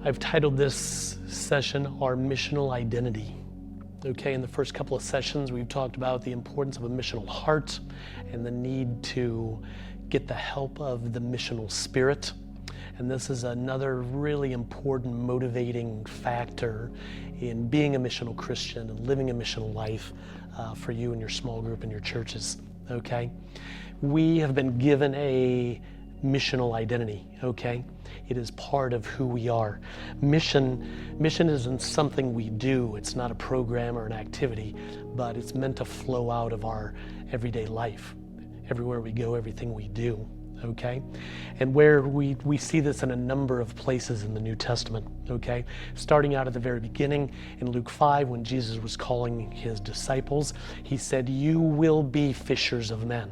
I've titled this session, Our Missional Identity. Okay, in the first couple of sessions, we've talked about the importance of a missional heart and the need to get the help of the missional spirit. And this is another really important motivating factor in being a missional Christian and living a missional life for you and your small group and your churches, okay? We have been given a missional identity, okay? It is part of who we are. Mission isn't something we do. It's not a program or an activity, but it's meant to flow out of our everyday life. Everywhere we go, everything we do, okay? And where we see this in a number of places in the New Testament, okay? Starting out at the very beginning in Luke 5, when Jesus was calling his disciples, he said, "You will be fishers of men."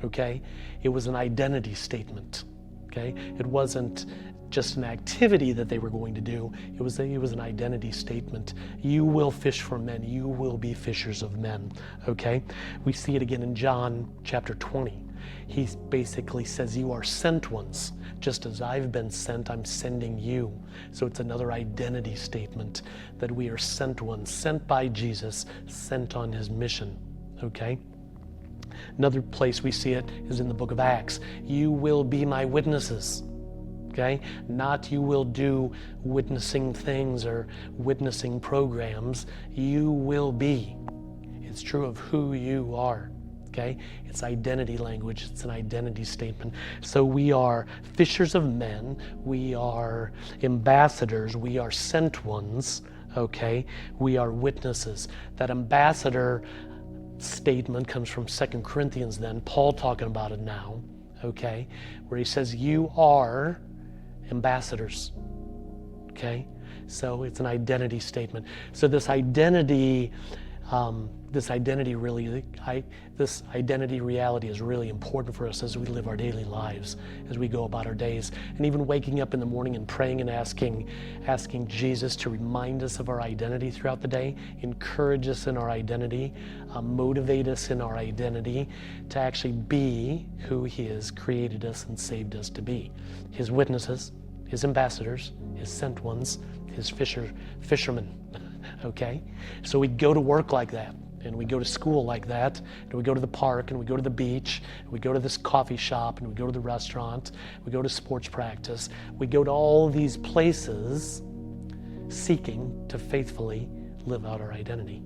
Okay? It was an identity statement. Okay? It wasn't just an activity that they were going to do. It was an identity statement. You will fish for men. You will be fishers of men. Okay? We see it again in John chapter 20. He basically says, "You are sent ones. Just as I've been sent, I'm sending you." So it's another identity statement that we are sent ones, sent by Jesus, sent on his mission. Okay? Another place we see it is in the book of Acts. You will be my witnesses, okay? Not you will do witnessing things or witnessing programs. You will be. It's true of who you are, okay? It's identity language. It's an identity statement. So we are fishers of men. We are ambassadors. We are sent ones, okay? We are witnesses. That ambassador statement comes from 2 Corinthians then, Paul talking about it now, okay, where he says you are ambassadors, okay? So it's an identity statement. So this identity reality is really important for us as we live our daily lives, as we go about our days, and even waking up in the morning and praying and asking Jesus to remind us of our identity throughout the day, encourage us in our identity, motivate us in our identity to actually be who he has created us and saved us to be. His witnesses, his ambassadors, his sent ones, his fishermen, okay? So we go to work like that. And we go to school like that, and we go to the park, and we go to the beach, and we go to this coffee shop, and we go to the restaurant, we go to sports practice. We go to all these places seeking to faithfully live out our identity.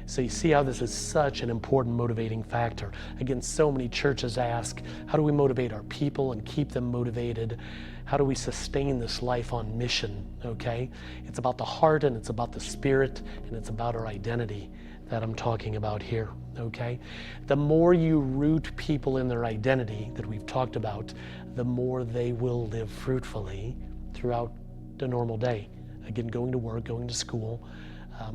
So you see how this is such an important motivating factor. Again, so many churches ask, how do we motivate our people and keep them motivated? How do we sustain this life on mission, okay? It's about the heart, and it's about the spirit, and it's about our identity that I'm talking about here, okay? The more you root people in their identity that we've talked about, the more they will live fruitfully throughout the normal day. Again, going to work, going to school,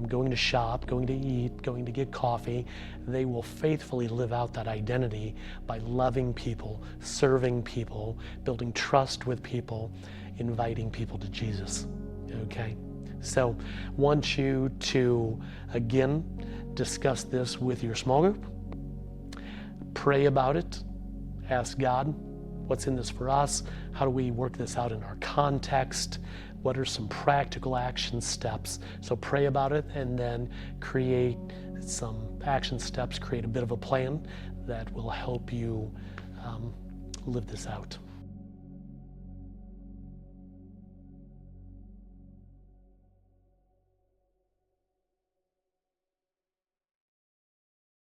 going to shop, going to eat, going to get coffee. They will faithfully live out that identity by loving people, serving people, building trust with people, inviting people to Jesus, okay? So I want you to, again, discuss this with your small group. Pray about it. Ask God, what's in this for us? How do we work this out in our context? What are some practical action steps? So pray about it and then create some action steps, create a bit of a plan that will help you live this out.